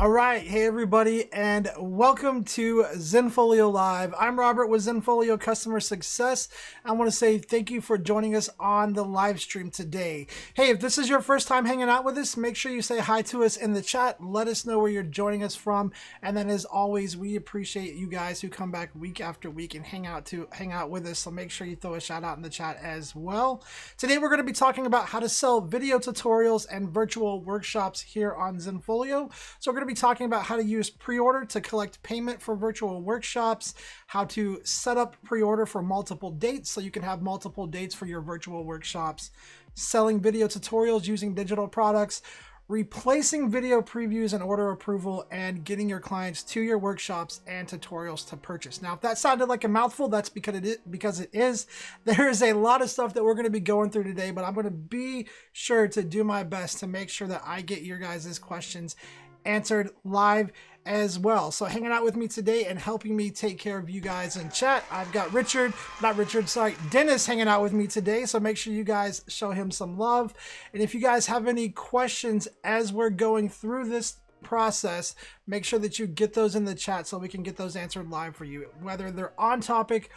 All right, hey everybody, and welcome to Zenfolio Live. I'm Robert with Zenfolio Customer Success. I want to say thank you for joining us on the live stream today. Hey, if this is your first time hanging out with us, make sure you say hi to us in the chat. Let us know where you're joining us from, and then as always, we appreciate you guys who come back week after week and hang out with us. So make sure you throw a shout out in the chat as well. Today we're going to be talking about how to sell video tutorials and virtual workshops here on Zenfolio. So we're going to be talking about how to use pre-order to collect payment for virtual workshops, how to set up pre-order for multiple dates so you can have multiple dates for your virtual workshops, selling video tutorials using digital products, replacing video previews and order approval, and getting your clients to your workshops and tutorials to purchase. Now, if that sounded like a mouthful, that's because it is. There is a lot of stuff that we're going to be going through today, but I'm going to be sure to do my best to make sure that I get your guys' questions answered live as well. So hanging out with me today and helping me take care of you guys in chat, I've got Dennis hanging out with me today. So make sure you guys show him some love. And if you guys have any questions as we're going through this process, make sure that you get those in the chat so we can get those answered live for you, whether they're on topic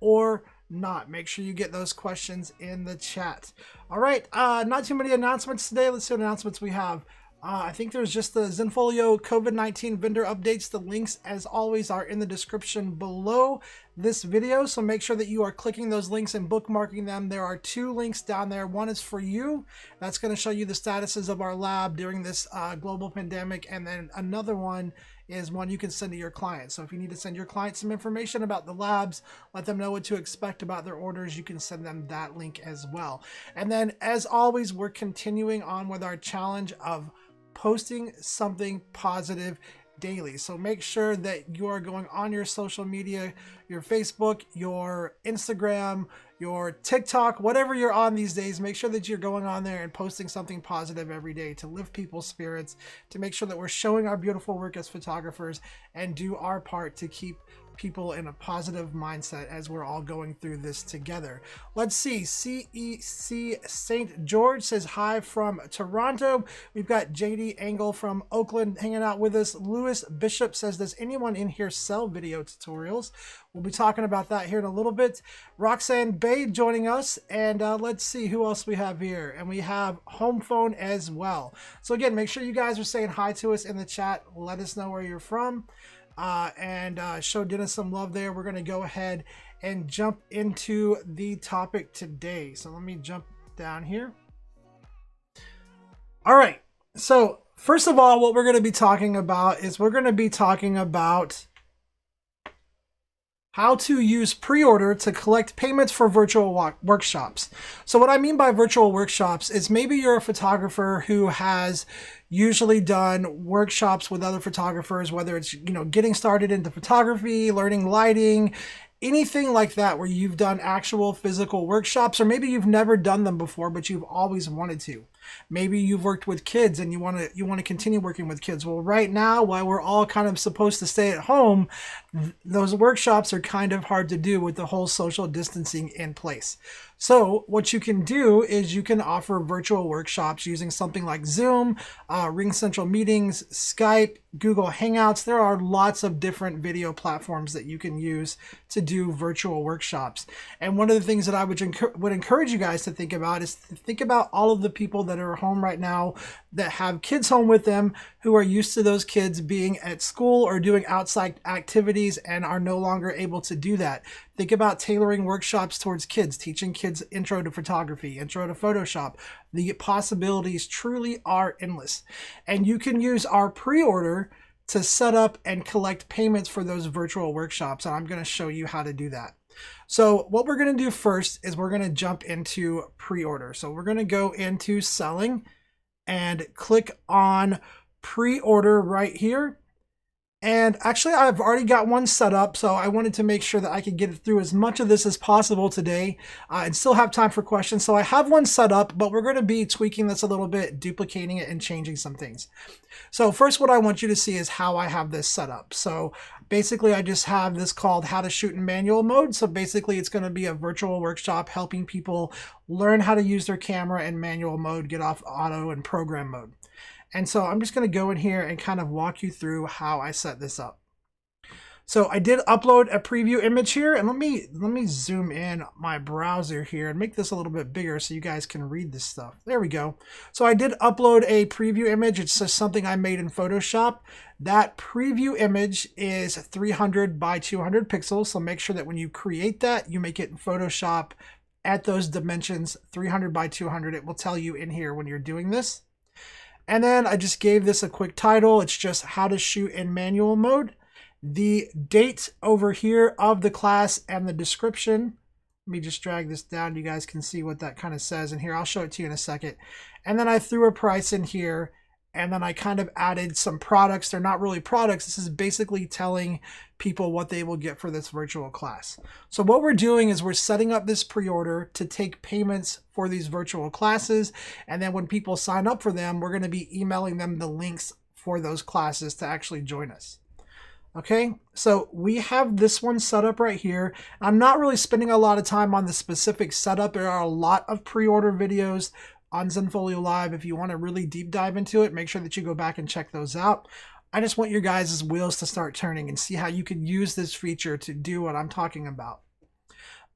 or not. Make sure you get those questions in the chat. All right, not too many announcements today. Let's see what announcements we have. I think there's just the Zenfolio COVID-19 vendor updates. The links, as always, are in the description below this video. So make sure that you are clicking those links and bookmarking them. There are two links down there. One is for you. That's going to show you the statuses of our lab during this global pandemic. And then another one is one you can send to your clients. So if you need to send your clients some information about the labs, let them know what to expect about their orders, you can send them that link as well. And then, as always, we're continuing on with our challenge of posting something positive daily. So make sure that you are going on your social media, your Facebook, your Instagram, your TikTok, whatever you're on these days, make sure that you're going on there and posting something positive every day to lift people's spirits, to make sure that we're showing our beautiful work as photographers and do our part to keep people in a positive mindset as we're all going through this together. Let's see. CEC St. George says hi from Toronto. We've got JD Angle from Oakland hanging out with us. Lewis Bishop says, does anyone in here sell video tutorials? We'll be talking about that here in a little bit. Roxanne Bay joining us, and let's see who else we have here. And we have Home Phone as well. So again, make sure you guys are saying hi to us in the chat. Let us know where you're from. And show Dennis some love there. We're going to go ahead and jump into the topic today. So let me jump down here. All right. So first of all, what we're going to be talking about is we're going to be talking about how to use pre-order to collect payments for virtual workshops. So what I mean by virtual workshops is maybe you're a photographer who has usually done workshops with other photographers, whether it's, getting started into photography, learning lighting, anything like that, where you've done actual physical workshops, or maybe you've never done them before, but you've always wanted to. Maybe you've worked with kids and you want to continue working with kids. Well, right now, while we're all kind of supposed to stay at home, those workshops are kind of hard to do with the whole social distancing in place. So what you can do is you can offer virtual workshops using something like Zoom, RingCentral Meetings, Skype, Google Hangouts. There are lots of different video platforms that you can use to do virtual workshops. And one of the things that I would encourage you guys to think about is to think about all of the people that are home right now that have kids home with them who are used to those kids being at school or doing outside activities and are no longer able to do that. Think about tailoring workshops towards kids, teaching kids intro to photography, intro to Photoshop. The possibilities truly are endless. And you can use our pre-order to set up and collect payments for those virtual workshops. And I'm going to show you how to do that. So what we're going to do first is we're going to jump into pre-order. So we're going to go into selling and click on pre-order right here. And actually, I've already got one set up, so I wanted to make sure that I could get through as much of this as possible today and still have time for questions. So I have one set up, but we're going to be tweaking this a little bit, duplicating it and changing some things. So first, what I want you to see is how I have this set up. So basically, I just have this called How to Shoot in Manual Mode. So basically, it's going to be a virtual workshop helping people learn how to use their camera in manual mode, get off auto and program mode. And so I'm just going to go in here and kind of walk you through how I set this up. So I did upload a preview image here, and let me zoom in my browser here and make this a little bit bigger so you guys can read this stuff. There we go. So I did upload a preview image. It's just something I made in Photoshop. That preview image is 300 by 200 pixels. So make sure that when you create that, you make it in Photoshop at those dimensions, 300 by 200. It will tell you in here when you're doing this. And then I just gave this a quick title. It's just how to shoot in manual mode. The date over here of the class and the description. Let me just drag this down. You guys can see what that kind of says in here. I'll show it to you in a second. And then I threw a price in here, and then I kind of added some products. They're not really products. This is basically telling people what they will get for this virtual class. So what we're doing is we're setting up this pre-order to take payments for these virtual classes. And then when people sign up for them, we're going to be emailing them the links for those classes to actually join us. Okay, so we have this one set up right here. I'm not really spending a lot of time on the specific setup. There are a lot of pre-order videos on Zenfolio Live. If you want to really deep dive into it, make sure that you go back and check those out. I just want your guys' wheels to start turning and see how you can use this feature to do what I'm talking about.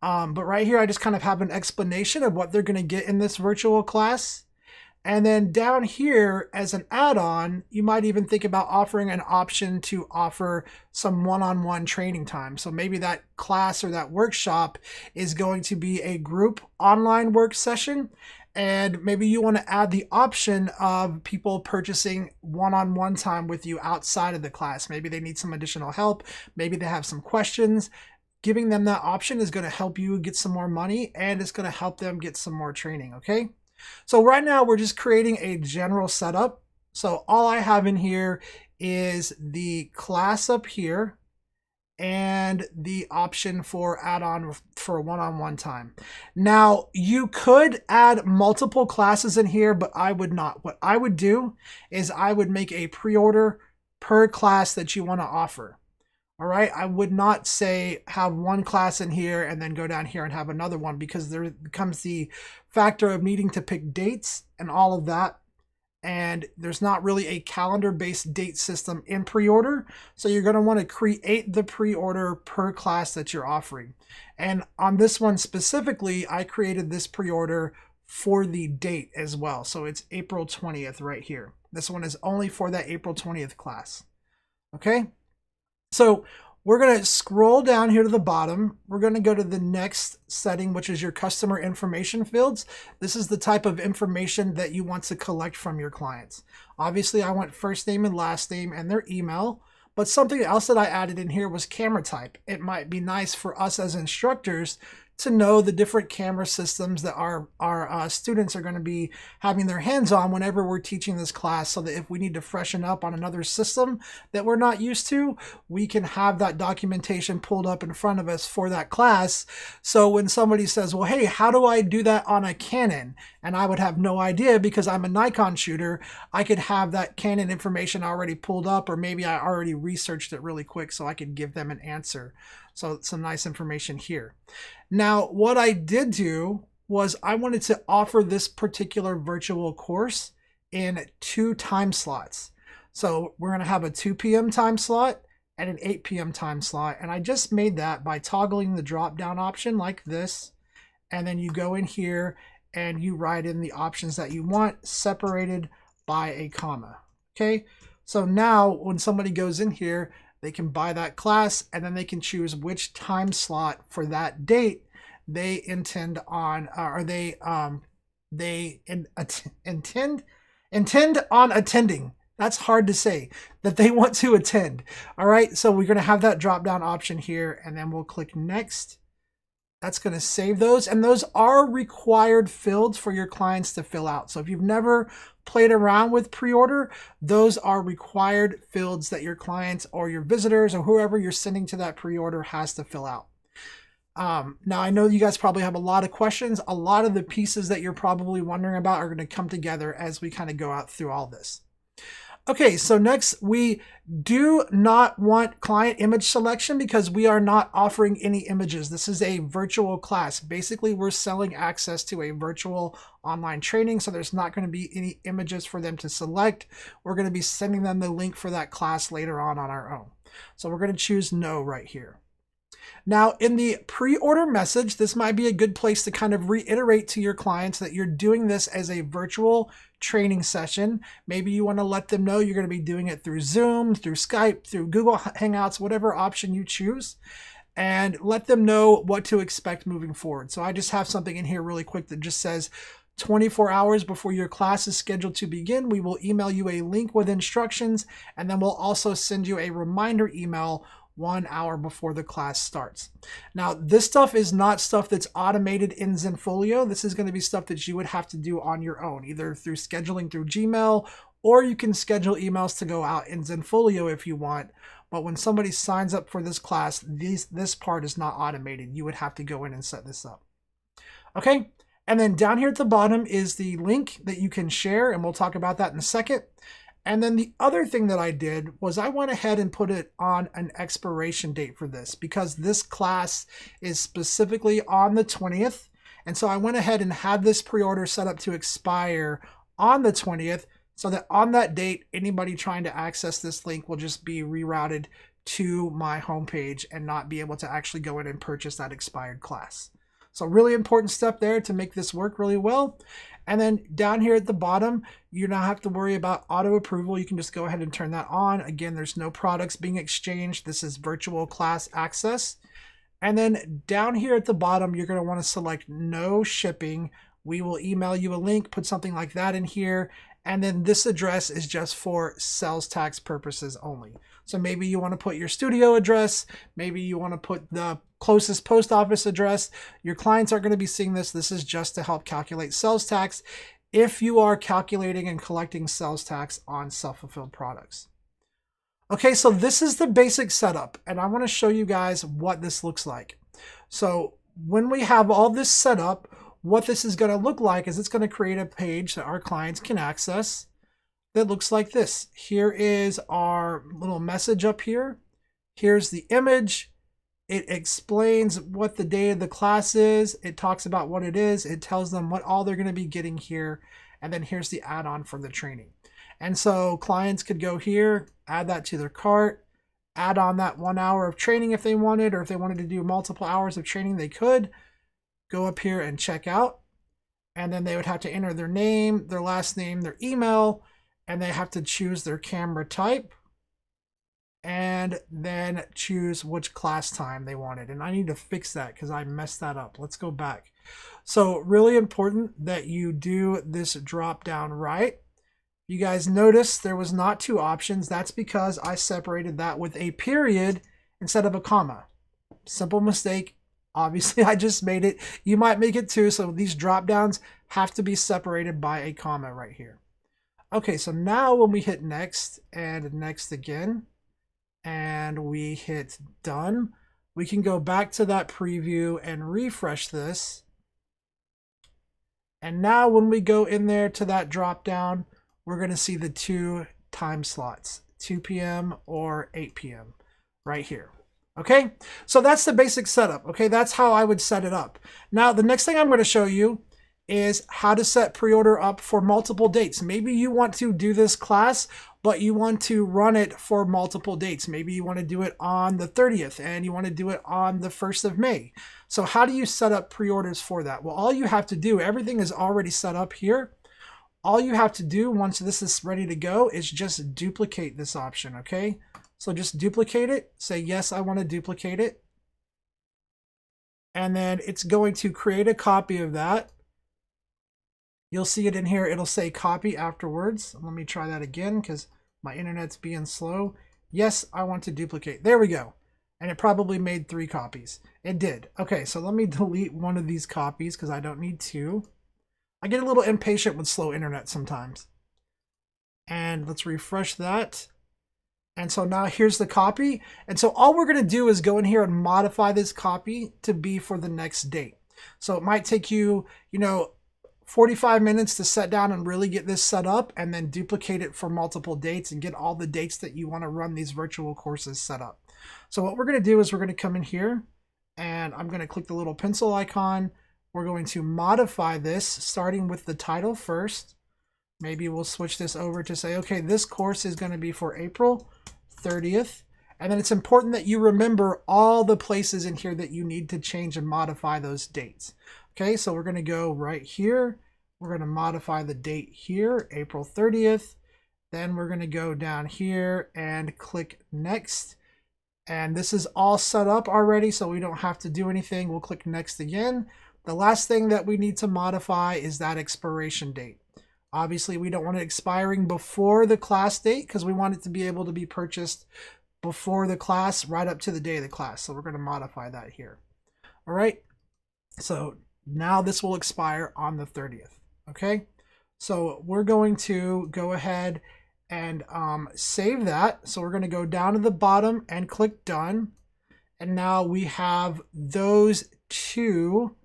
But right here, I just kind of have an explanation of what they're going to get in this virtual class. And then down here as an add-on, you might even think about offering an option to offer some one-on-one training time. So maybe that class or that workshop is going to be a group online work session. And maybe you want to add the option of people purchasing one-on-one time with you outside of the class. Maybe they need some additional help. Maybe they have some questions. Giving them that option is going to help you get some more money, and it's going to help them get some more training, okay? So right now we're just creating a general setup. So all I have in here is the class up here and the option for add-on for one-on-one time. Now you could add multiple classes in here, but I would not. What I would do is I would make a pre-order per class that you want to offer. All right, I would not say have one class in here and then go down here and have another one, because there becomes the factor of needing to pick dates and all of that. And there's not really a calendar-based date system in pre-order. So you're going to want to create the pre-order per class that you're offering. And on this one specifically, I created this pre-order for the date as well. So it's April 20th right here. This one is only for that April 20th class. Okay. So we're going to scroll down here to the bottom. We're going to go to the next setting, which is your customer information fields. This is the type of information that you want to collect from your clients. Obviously, I want first name and last name and their email. But something else that I added in here was camera type. It might be nice for us as instructors to know the different camera systems that our students are going to be having their hands on whenever we're teaching this class, so that if we need to freshen up on another system that we're not used to, we can have that documentation pulled up in front of us for that class. So when somebody says, well, hey, how do I do that on a Canon? And I would have no idea because I'm a Nikon shooter. I could have that Canon information already pulled up, or maybe I already researched it really quick so I could give them an answer. So some nice information here. Now, what I did do was I wanted to offer this particular virtual course in 2 time slots. So we're going to have a 2 p.m. time slot and an 8 p.m. time slot. And I just made that by toggling the drop-down option like this. And then you go in here and you write in the options that you want separated by a comma. Okay, so now when somebody goes in here, they can buy that class, and then they can choose which time slot for that date they intend on, or they intend on attending. That's hard to say, that they want to attend. All right, so we're going to have that drop down option here, and then we'll click next. That's going to save those, and those are required fields for your clients to fill out. So if you've never played around with pre-order, those are required fields that your clients or your visitors or whoever you're sending to that pre-order has to fill out. Now, I know you guys probably have a lot of questions. A lot of the pieces that you're probably wondering about are going to come together as we kind of go out through all this. Okay, so next, we do not want client image selection because we are not offering any images. This is a virtual class. Basically, we're selling access to a virtual online training, so there's not going to be any images for them to select. We're going to be sending them the link for that class later on our own. So we're going to choose no right here. Now, in the pre-order message, this might be a good place to kind of reiterate to your clients that you're doing this as a virtual training session. Maybe you want to let them know you're going to be doing it through Zoom, through Skype, through Google Hangouts, whatever option you choose, and let them know what to expect moving forward. So I just have something in here really quick that just says, 24 hours before your class is scheduled to begin, we will email you a link with instructions, and then we'll also send you a reminder email 1 hour before the class starts. Now, this stuff is not stuff that's automated in Zenfolio. This is going to be stuff that you would have to do on your own, either through scheduling through Gmail, or you can schedule emails to go out in Zenfolio if you want. But when somebody signs up for this class, this part is not automated. You would have to go in and set this up. Okay, and then down here at the bottom is the link that you can share, and we'll talk about that in a second. And then the other thing that I did was I went ahead and put it on an expiration date for this, because this class is specifically on the 20th. And so I went ahead and had this pre-order set up to expire on the 20th, so that on that date, anybody trying to access this link will just be rerouted to my homepage and not be able to actually go in and purchase that expired class. So really important step there to make this work really well. And then down here at the bottom, you don't have to worry about auto approval. You can just go ahead and turn that on. Again, there's no products being exchanged. This is virtual class access. And then down here at the bottom, you're going to want to select no shipping. We will email you a link, put something like that in here. And then this address is just for sales tax purposes only. So maybe you want to put your studio address. Maybe you want to put the closest post office address. Your clients aren't going to be seeing this. This is just to help calculate sales tax if you are calculating and collecting sales tax on self-fulfilled products. Okay, so this is the basic setup, and I want to show you guys what this looks like. So when we have all this set up, what this is going to look like is it's going to create a page that our clients can access that looks like this. Here is our little message up here. Here's the image. It explains what the day of the class is. It talks about what it is. It tells them what all they're going to be getting here. And then here's the add-on for the training. And so clients could go here, add that to their cart, add on that 1 hour of training if they wanted, or if they wanted to do multiple hours of training, they could go up here and check out. And then they would have to enter their name, their last name, their email, and they have to choose their camera type, and then choose which class time they wanted. And I need to fix that because I messed that up. Let's go back. So really important that you do this drop down right. You guys notice there was not 2 options. That's because I separated that with a period instead of a comma. Simple mistake. Obviously, I just made it. You might make it too. So these drop downs have to be separated by a comma right here. Okay, so now when we hit next and next again, and we hit done, we can go back to that preview and refresh this. And now when we go in there to that drop down, we're going to see the 2 time slots, 2 p.m. or 8 p.m. right here. Okay, so that's the basic setup. Okay, that's how I would set it up. Now, the next thing I'm going to show you is how to set pre-order up for multiple dates. Maybe you want to do this class, but you want to run it for multiple dates. Maybe you want to do it on the 30th and you want to do it on the 1st of May. So how do you set up pre-orders for that? Well, all you have to do, everything is already set up here. All you have to do once this is ready to go is just duplicate this option, okay? So just duplicate it, say, yes, I want to duplicate it. And then it's going to create a copy of that. You'll see it in here. It'll say copy afterwards. Let me try that again because my internet's being slow. Yes, I want to duplicate. There we go. And it probably made 3 copies. It did. Okay, so let me delete one of these copies because I don't need 2. I get a little impatient with slow internet sometimes. And let's refresh that. And so now here's the copy. And so all we're going to do is go in here and modify this copy to be for the next date. So it might take you, 45 minutes to set down and really get this set up, and then duplicate it for multiple dates and get all the dates that you want to run these virtual courses set up. So what we're going to do is we're going to come in here and I'm going to click the little pencil icon. We're going to modify this starting with the title first. Maybe we'll switch this over to say, okay, this course is going to be for April 30th. And then it's important that you remember all the places in here that you need to change and modify those dates. Okay, so we're going to go right here. We're going to modify the date here, April 30th. Then we're going to go down here and click next. And this is all set up already, so we don't have to do anything. We'll click next again. The last thing that we need to modify is that expiration date. Obviously, we don't want it expiring before the class date because we want it to be able to be purchased before the class, right up to the day of the class. So we're going to modify that here. All right. So now this will expire on the 30th. Okay. So we're going to go ahead and save that. So we're going to go down to the bottom and click done. And now we have those two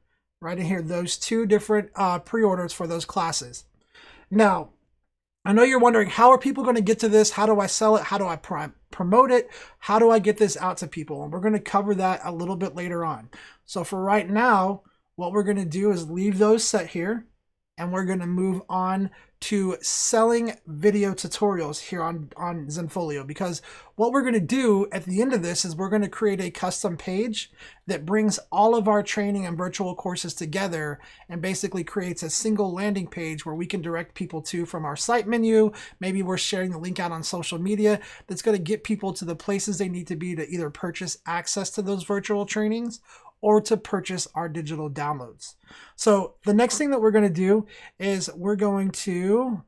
right in here, those two different pre-orders for those classes. Now, I know you're wondering, how are people going to get to this? How do I sell it? How do I promote it? How do I get this out to people? And we're going to cover that a little bit later on. So for right now, what we're going to do is leave those set here. And we're going to move on to selling video tutorials here on Zenfolio, because what we're going to do at the end of this is we're going to create a custom page that brings all of our training and virtual courses together and basically creates a single landing page where we can direct people to from our site menu. Maybe we're sharing the link out on social media that's going to get people to the places they need to be to either purchase access to those virtual trainings or to purchase our digital downloads. So the next thing that we're going to do is we're going to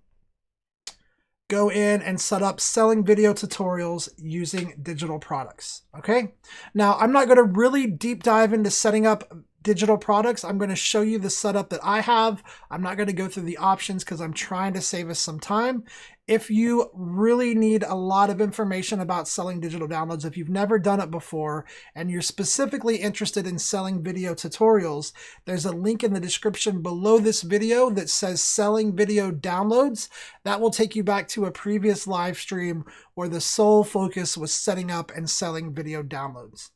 go in and set up selling video tutorials using digital products. Okay. Now I'm not going to really deep dive into setting up digital products. I'm going to show you the setup that I have. I'm not going to go through the options because I'm trying to save us some time. If you really need a lot of information about selling digital downloads, if you've never done it before and you're specifically interested in selling video tutorials, there's a link in the description below this video that says selling video downloads. That will take you back to a previous live stream where the sole focus was setting up and selling video downloads.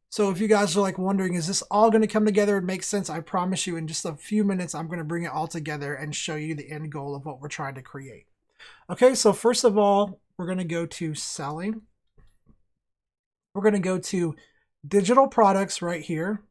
So if you guys are like wondering, is this all going to come together and make sense? I promise you in just a few minutes, I'm going to bring it all together and show you the end goal of what we're trying to create. Okay, so first of all, we're going to go to selling. We're going to go to digital products right here.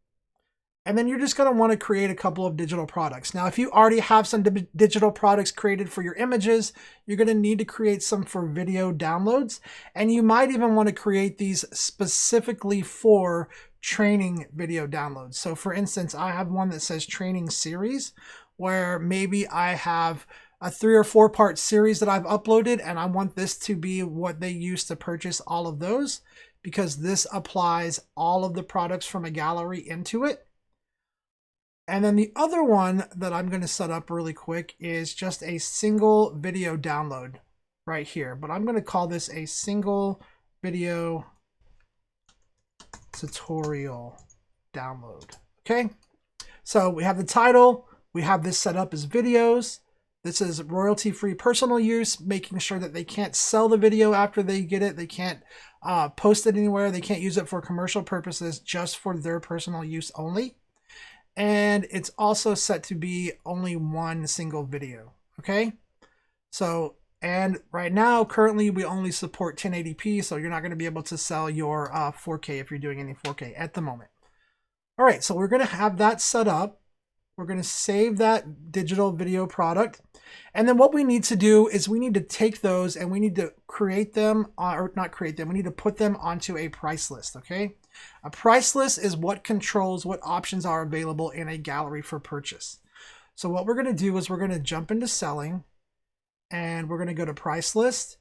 And then you're just going to want to create a couple of digital products. Now, if you already have some digital products created for your images, you're going to need to create some for video downloads. And you might even want to create these specifically for training video downloads. So for instance, I have one that says training series, where maybe I have a 3 or 4 part series that I've uploaded, and I want this to be what they use to purchase all of those, because this applies all of the products from a gallery into it. And then the other one that I'm going to set up really quick is just a single video download right here. But I'm going to call this a single video tutorial download. Okay. So we have the title. We have this set up as videos. This is royalty-free personal use, making sure that they can't sell the video after they get it. They can't post it anywhere. They can't use it for commercial purposes, just for their personal use only. And it's also set to be only one single video. Okay. So, and right now, currently we only support 1080p. So you're not going to be able to sell your 4K if you're doing any 4K at the moment. All right. So we're going to have that set up. We're going to save that digital video product. And then what we need to do is we need to take those and we need to create them, or not create them. We need to put them onto a price list. Okay. A price list is what controls what options are available in a gallery for purchase. So what we're going to do is we're going to jump into selling and we're going to go to price list.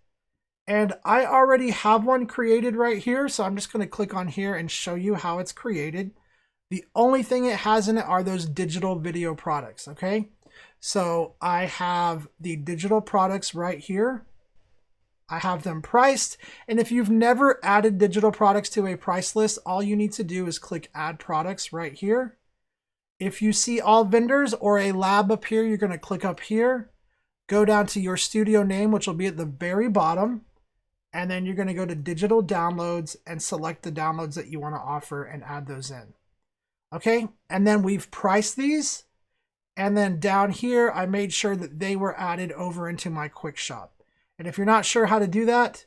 And I already have one created right here. So I'm just going to click on here and show you how it's created. The only thing it has in it are those digital video products. Okay. So I have the digital products right here. I have them priced. And if you've never added digital products to a price list, all you need to do is click add products right here. If you see all vendors or a lab up here, you're going to click up here, go down to your studio name, which will be at the very bottom. And then you're going to go to digital downloads and select the downloads that you want to offer and add those in. Okay, and then we've priced these. And then down here, I made sure that they were added over into my quick shop. And if you're not sure how to do that,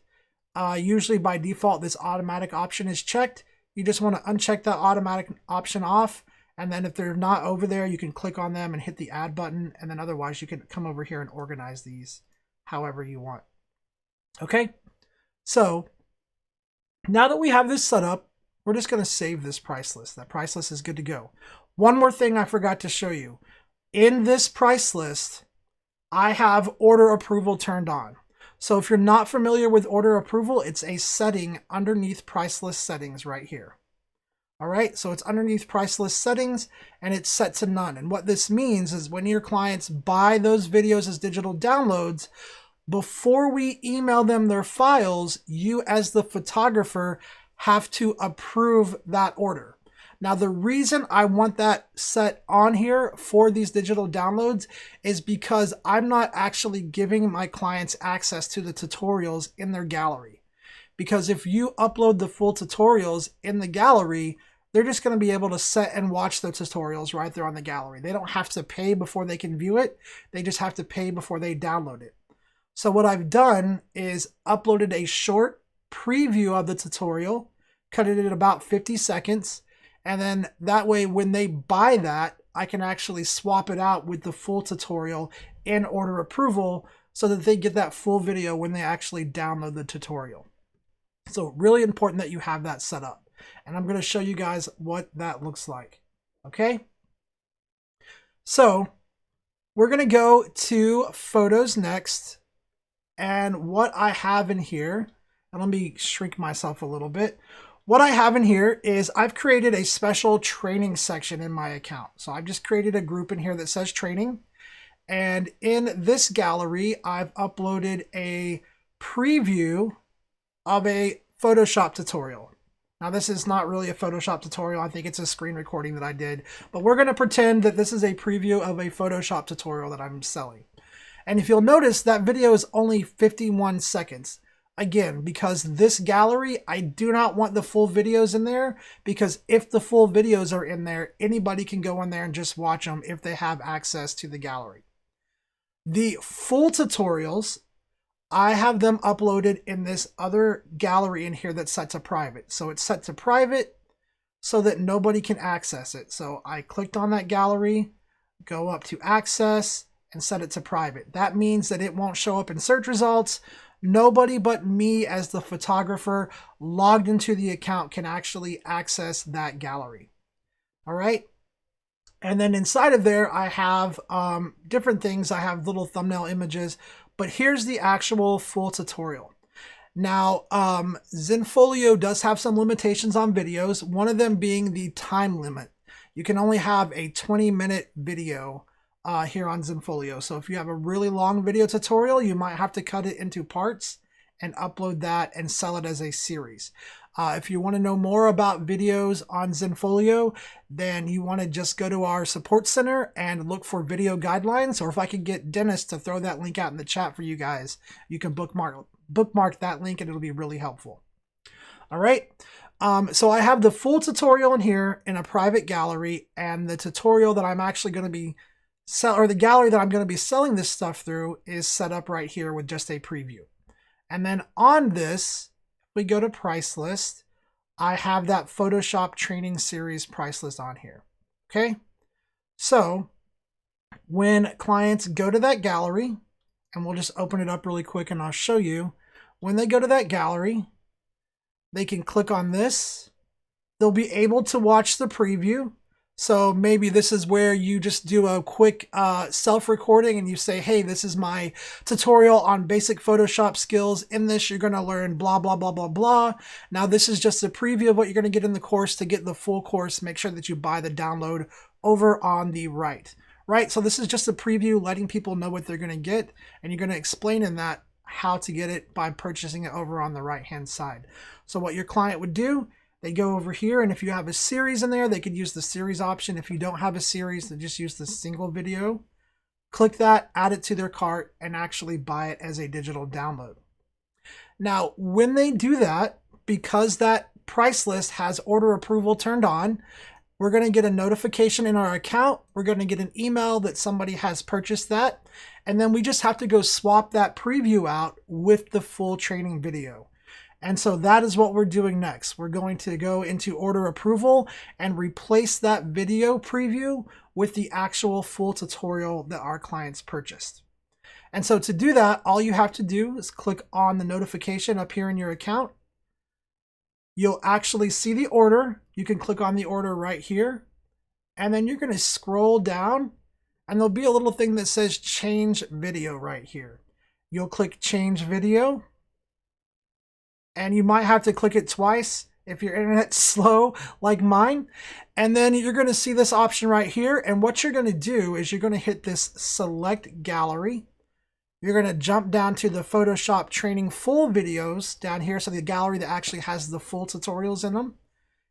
usually by default, this automatic option is checked. You just want to uncheck that automatic option off. And then if they're not over there, you can click on them and hit the add button. And then otherwise, you can come over here and organize these however you want. Okay, so now that we have this set up, we're just going to save this price list. That price list is good to go. One more thing I forgot to show you. In this price list, I have order approval turned on. So if you're not familiar with order approval, it's a setting underneath price list settings right here. All right, so it's underneath price list settings and it's set to none. And what this means is when your clients buy those videos as digital downloads, before we email them their files, you as the photographer have to approve that order. Now, the reason I want that set on here for these digital downloads is because I'm not actually giving my clients access to the tutorials in their gallery. Because if you upload the full tutorials in the gallery, they're just going to be able to set and watch the tutorials right there on the gallery. They don't have to pay before they can view it. They just have to pay before they download it. So what I've done is uploaded a short preview of the tutorial, cut it at about 50 seconds. And then that way, when they buy that, I can actually swap it out with the full tutorial in order approval so that they get that full video when they actually download the tutorial. So really important that you have that set up. And I'm going to show you guys what that looks like. Okay. So we're going to go to photos next. And what I have in here, and let me shrink myself a little bit. What I have in here is I've created a special training section in my account. So I've just created a group in here that says training. And in this gallery, I've uploaded a preview of a Photoshop tutorial. Now, this is not really a Photoshop tutorial. I think it's a screen recording that I did. But we're going to pretend that this is a preview of a Photoshop tutorial that I'm selling. And if you'll notice, that video is only 51 seconds. Again, because this gallery, I do not want the full videos in there, because if the full videos are in there, anybody can go in there and just watch them if they have access to the gallery. The full tutorials, I have them uploaded in this other gallery in here that's set to private. So it's set to private so that nobody can access it. So I clicked on that gallery, go up to access, and set it to private. That means that it won't show up in search results. Nobody but me as the photographer logged into the account can actually access that gallery. All right. And then inside of there, I have different things. I have little thumbnail images, but here's the actual full tutorial. Now, Zenfolio does have some limitations on videos, one of them being the time limit. You can only have a 20-minute video here on Zenfolio. So if you have a really long video tutorial, you might have to cut it into parts and upload that and sell it as a series. If you want to know more about videos on Zenfolio, then you want to just go to our support center and look for video guidelines. Or if I could get Dennis to throw that link out in the chat for you guys, you can bookmark that link and it'll be really helpful. All right. So I have the full tutorial in here in a private gallery, and the tutorial that I'm actually going to be the gallery that I'm going to be selling this stuff through is set up right here with just a preview. And then on this, we go to price list. I have that Photoshop training series price list on here. Okay. So when clients go to that gallery, and we'll just open it up really quick and I'll show you, when they go to that gallery, they can click on this. They'll be able to watch the preview. So maybe this is where you just do a quick self-recording and you say, hey, this is my tutorial on basic Photoshop skills. In this, you're going to learn blah, blah, blah, blah, blah. Now, this is just a preview of what you're going to get in the course. To get the full course, make sure that you buy the download over on the right. Right? So this is just a preview, letting people know what they're going to get. And you're going to explain in that how to get it by purchasing it over on the right-hand side. So what your client would do, they go over here, and if you have a series in there, they could use the series option. If you don't have a series, they just use the single video. Click that, add it to their cart, and actually buy it as a digital download. Now, when they do that, because that price list has order approval turned on, we're going to get a notification in our account. We're going to get an email that somebody has purchased that. And then we just have to go swap that preview out with the full training video. And so that is what we're doing next. We're going to go into order approval and replace that video preview with the actual full tutorial that our clients purchased. And so to do that, all you have to do is click on the notification up here in your account. You'll actually see the order. You can click on the order right here. And then you're going to scroll down and there'll be a little thing that says change video right here. You'll click change video. And you might have to click it twice if your internet's slow like mine. And then you're going to see this option right here. And what you're going to do is you're going to hit this select gallery. You're going to jump down to the Photoshop training full videos down here. So the gallery that actually has the full tutorials in them.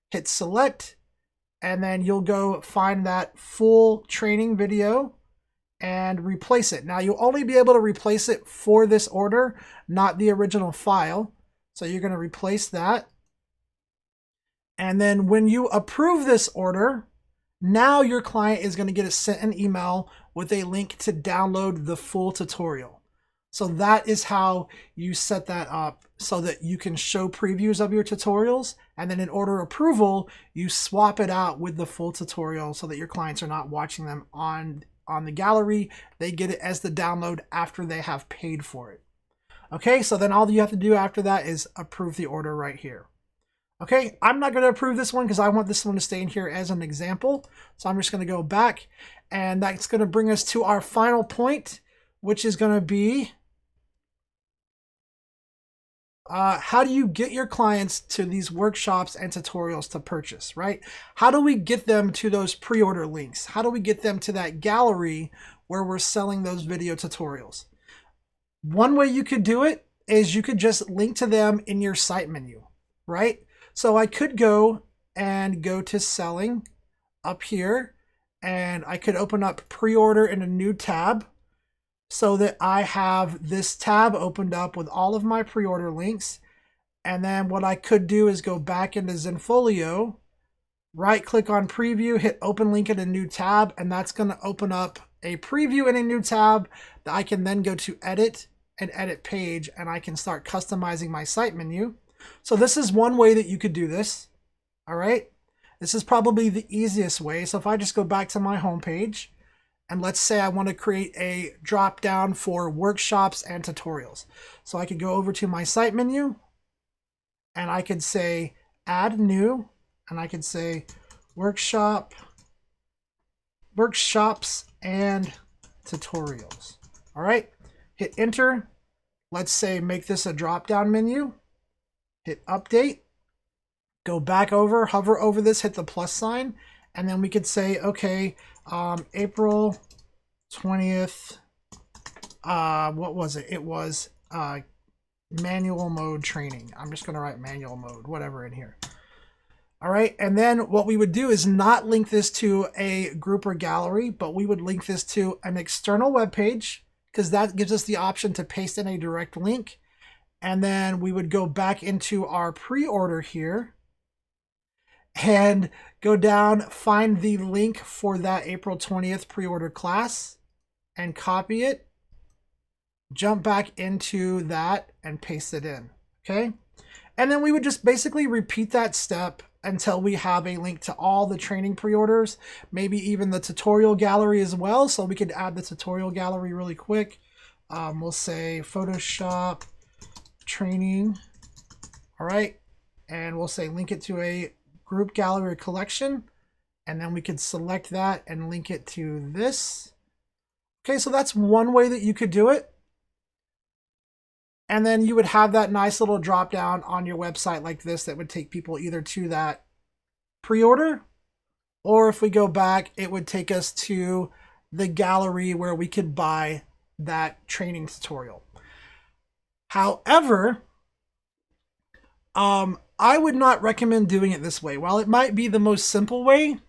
Hit select. And then you'll go find that full training video and replace it. Now you'll only be able to replace it for this order, not the original file. So you're going to replace that. And then when you approve this order, now your client is going to get sent an email with a link to download the full tutorial. So that is how you set that up so that you can show previews of your tutorials. And then in order approval, you swap it out with the full tutorial so that your clients are not watching them on the gallery. They get it as the download after they have paid for it. Okay, so then all you have to do after that is approve the order right here. Okay, I'm not going to approve this one because I want this one to stay in here as an example. So I'm just going to go back, and that's going to bring us to our final point, which is going to be how do you get your clients to these workshops and tutorials to purchase, right? How do we get them to those pre-order links? How do we get them to that gallery where we're selling those video tutorials? One way you could do it is you could just link to them in your site menu, right? So I could go to selling up here, and I could open up pre-order in a new tab so that I have this tab opened up with all of my pre-order links. And then what I could do is go back into Zenfolio, right click on preview, hit open link in a new tab, and that's going to open up a preview in a new tab that I can then go to edit and edit page, and I can start customizing my site menu. So this is one way that you could do this. All right. This is probably the easiest way. So if I just go back to my home page, and let's say I want to create a drop down for workshops and tutorials. So I could go over to my site menu and I could say add new, and I could say workshops and tutorials. All right, hit enter. Let's say make this a drop down menu, hit update, go back over, hover over this, hit the plus sign, and then we could say, okay, April 20th, what was it? It was manual mode training. I'm just going to write manual mode, whatever in here. All right, and then what we would do is not link this to a group or gallery, but we would link this to an external web page, because that gives us the option to paste in a direct link. And then we would go back into our pre-order here and go down, find the link for that April 20th pre-order class and copy it, jump back into that and paste it in, okay? And then we would just basically repeat that step until we have a link to all the training pre-orders, maybe even the tutorial gallery as well. So we could add the tutorial gallery really quick. We'll say Photoshop training, all right? And we'll say link it to a group gallery collection, and then we could select that and link it to this. Okay, so that's one way that you could do it. And then you would have that nice little drop down on your website like this that would take people either to that pre-order, or if we go back, it would take us to the gallery where we could buy that training tutorial. However, I would not recommend doing it this way. While it might be the most simple way,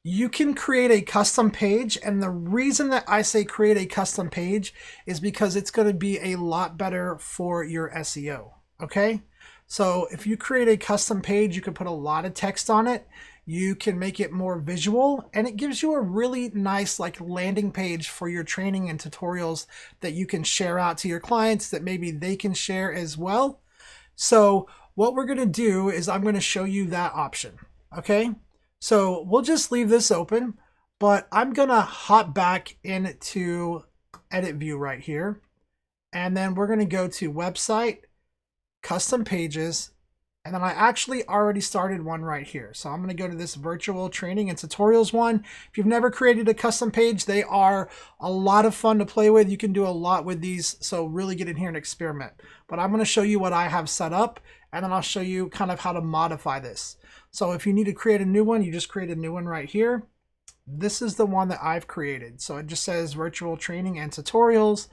you can create a custom page. And the reason that I say create a custom page is because it's going to be a lot better for your SEO. Okay. So if you create a custom page, you can put a lot of text on it. You can make it more visual, and it gives you a really nice like landing page for your training and tutorials that you can share out to your clients that maybe they can share as well. So what we're going to do is I'm going to show you that option. Okay, so we'll just leave this open, but I'm going to hop back into edit view right here. And then we're going to go to website, custom pages, and then I actually already started one right here. So I'm going to go to this virtual training and tutorials one. If you've never created a custom page, they are a lot of fun to play with. You can do a lot with these, so really get in here and experiment. But I'm going to show you what I have set up, and then I'll show you kind of how to modify this. So if you need to create a new one, you just create a new one right here. This is the one that I've created. So it just says virtual training and tutorials.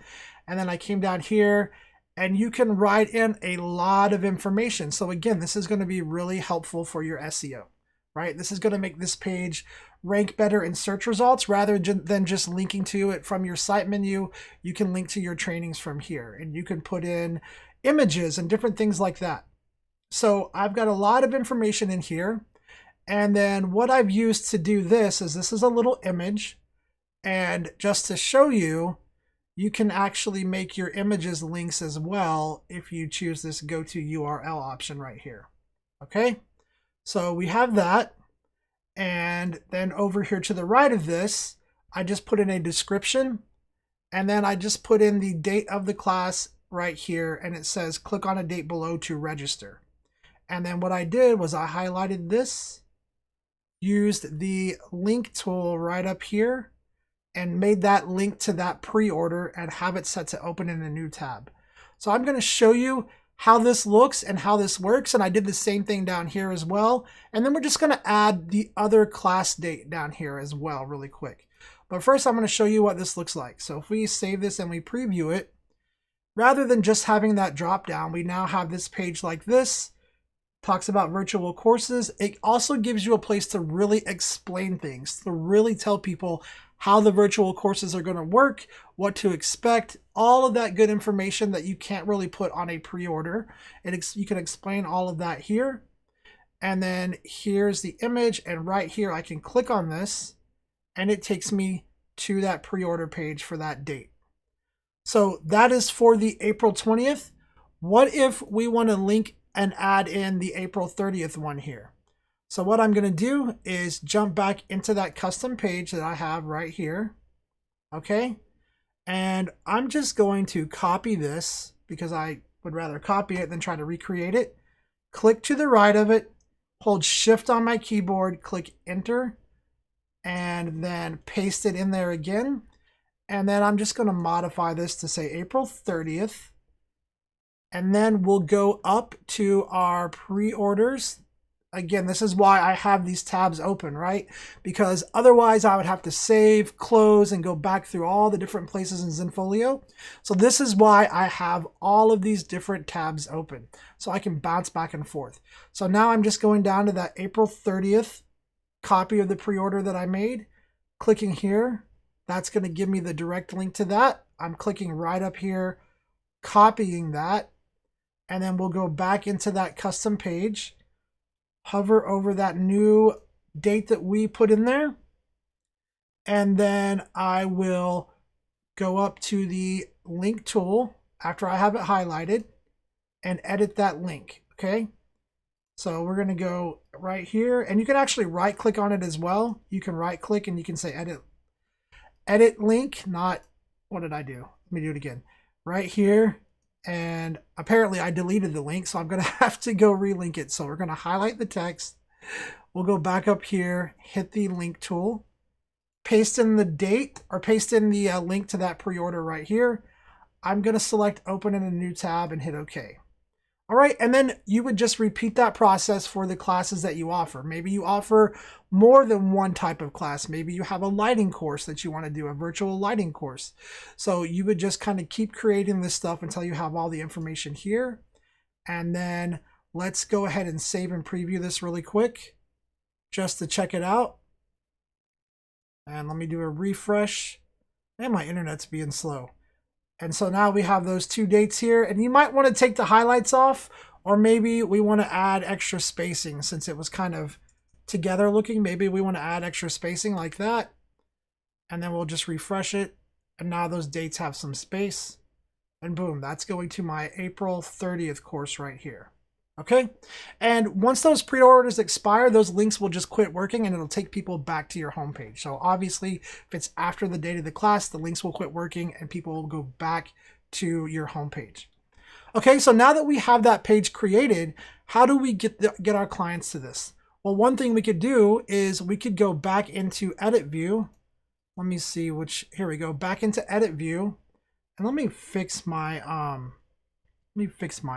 And then I came down here, and you can write in a lot of information. So again, this is going to be really helpful for your SEO, right? This is going to make this page rank better in search results rather than just linking to it from your site menu. You can link to your trainings from here, and you can put in images and different things like that. So I've got a lot of information in here. And then what I've used to do this is a little image. And just to show you, you can actually make your images links as well if you choose this go to URL option right here. Okay, so we have that. And then over here to the right of this, I just put in a description, and then I just put in the date of the class right here, and it says click on a date below to register. And then what I did was I highlighted this, used the link tool right up here, and made that link to that pre-order and have it set to open in a new tab. So I'm going to show you how this looks and how this works. And I did the same thing down here as well. And then we're just going to add the other class date down here as well really quick. But first I'm going to show you what this looks like. So if we save this and we preview it, rather than just having that drop down, we now have this page like this. Talks about virtual courses. It also gives you a place to really explain things, to really tell people how the virtual courses are going to work, what to expect, all of that good information that you can't really put on a pre-order. You can explain all of that here. And then here's the image, and right here I can click on this and it takes me to that pre-order page for that date. So that is for the April 20th. What if we want to link and add in the April 30th one here? So what I'm going to do is jump back into that custom page that I have right here. Okay. And I'm just going to copy this because I would rather copy it than try to recreate it. Click to the right of it, hold shift on my keyboard, click enter, and then paste it in there again. And then I'm just going to modify this to say April 30th. And then we'll go up to our pre-orders. Again, this is why I have these tabs open, right? Because otherwise I would have to save, close, and go back through all the different places in Zenfolio. So this is why I have all of these different tabs open, so I can bounce back and forth. So now I'm just going down to that April 30th copy of the pre-order that I made, clicking here. That's going to give me the direct link to that. I'm clicking right up here, copying that, and then we'll go back into that custom page, hover over that new date that we put in there, and then I will go up to the link tool after I have it highlighted and edit that link. Okay, so we're going to go right here, and you can actually right click on it as well. You can right click and you can say edit link, not, what did I do? Let me do it again. Right here. And apparently I deleted the link, so I'm going to have to go relink it. So we're going to highlight the text. We'll go back up here, hit the link tool, paste in the date, or paste in the link to that pre-order right here. I'm going to select open in a new tab and hit OK. All right, and then you would just repeat that process for the classes that you offer. Maybe you offer more than one type of class. Maybe you have a lighting course that you want to do, a virtual lighting course. So you would just kind of keep creating this stuff until you have all the information here. And then let's go ahead and save and preview this really quick just to check it out. And let me do a refresh. And my internet's being slow. And so now we have those two dates here, and you might want to take the highlights off, or maybe we want to add extra spacing since it was kind of together looking. Maybe we want to add extra spacing like that. And then we'll just refresh it. And now those dates have some space. And boom, that's going to my April 30th course right here. Okay. And once those pre-orders expire, those links will just quit working and it'll take people back to your homepage. So obviously, if it's after the date of the class, the links will quit working and people will go back to your homepage. Okay, so now that we have that page created, how do we get our clients to this? Well, one thing we could do is we could go back into edit view. Let me see here we go, back into edit view. And let me fix my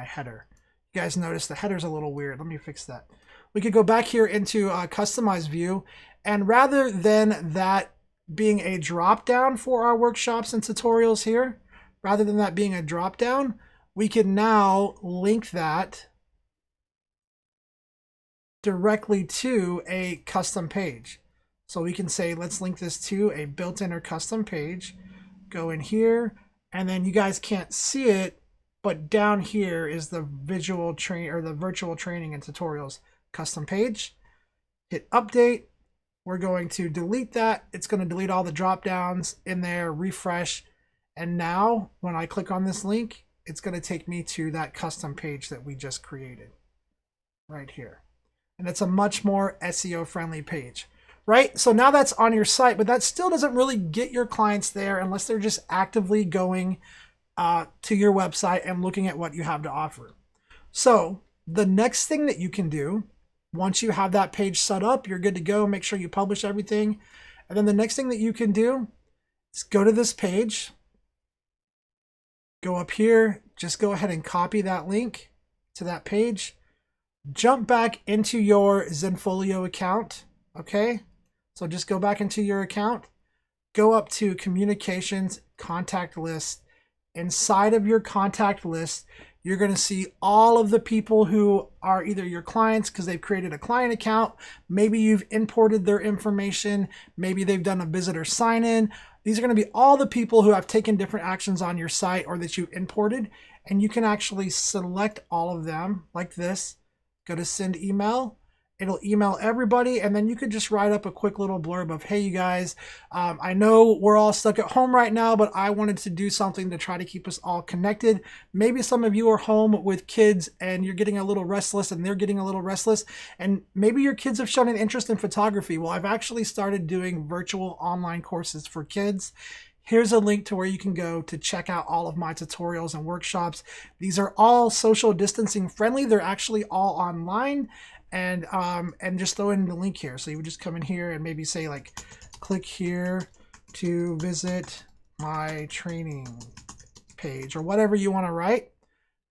header. You guys notice the header's a little weird. Let me fix that. We could go back here into customize view, and rather than that being a drop down for our workshops and tutorials here, rather than that being a drop down, we can now link that directly to a custom page. So we can say, let's link this to a built-in or custom page. Go in here, and then you guys can't see it, but down here is the virtual training and tutorials custom page. Hit update. We're going to delete that. It's going to delete all the drop downs in there, refresh. And now when I click on this link, it's going to take me to that custom page that we just created right here. And it's a much more SEO friendly page, right? So now that's on your site, but that still doesn't really get your clients there unless they're just actively going to your website and looking at what you have to offer. So the next thing that you can do, once you have that page set up, you're good to go. Make sure you publish everything. And then the next thing that you can do is go to this page, go up here, just go ahead and copy that link to that page, jump back into your Zenfolio account. Okay. So just go back into your account, go up to communications, contact list. Inside of your contact list, you're going to see all of the people who are either your clients because they've created a client account. Maybe you've imported their information. Maybe they've done a visitor sign in. These are going to be all the people who have taken different actions on your site or that you imported. And you can actually select all of them like this. Go to send email. It'll email everybody, and then you could just write up a quick little blurb of, hey, you guys, I know we're all stuck at home right now, but I wanted to do something to try to keep us all connected. Maybe some of you are home with kids and you're getting a little restless and they're getting a little restless, and maybe your kids have shown an interest in photography. Well, I've actually started doing virtual online courses for kids. Here's a link to where you can go to check out all of my tutorials and workshops. These are all social distancing friendly. They're actually all online. And just throw in the link here. So you would just come in here and maybe say like, click here to visit my training page or whatever you want to write.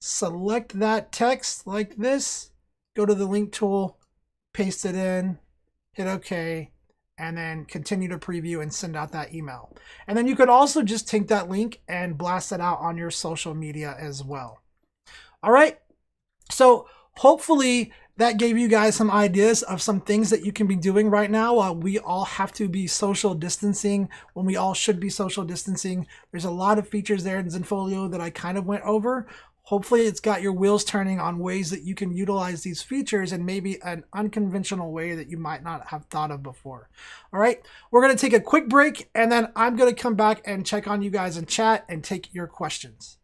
Select that text like this, go to the link tool, paste it in, hit OK, and then continue to preview and send out that email. And then you could also just take that link and blast it out on your social media as well. All right. So hopefully that gave you guys some ideas of some things that you can be doing right now while we all have to be social distancing, when we all should be social distancing. There's a lot of features there in Zenfolio that I kind of went over. Hopefully it's got your wheels turning on ways that you can utilize these features in maybe an unconventional way that you might not have thought of before. All right, we're going to take a quick break, and then I'm going to come back and check on you guys in chat and take your questions.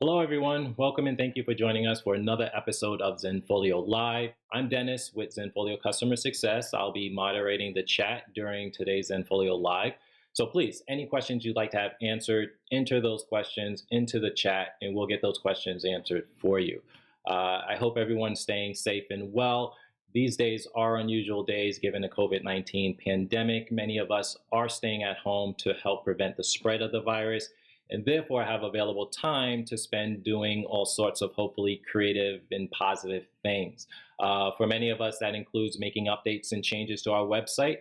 Hello, everyone. Welcome and thank you for joining us for another episode of Zenfolio Live. I'm Dennis with Zenfolio Customer Success. I'll be moderating the chat during today's Zenfolio Live. So please, any questions you'd like to have answered, enter those questions into the chat and we'll get those questions answered for you. I hope everyone's staying safe and well. These days are unusual days given the COVID-19 pandemic. Many of us are staying at home to help prevent the spread of the virus, and therefore have available time to spend doing all sorts of hopefully creative and positive things. For many of us, that includes making updates and changes to our website.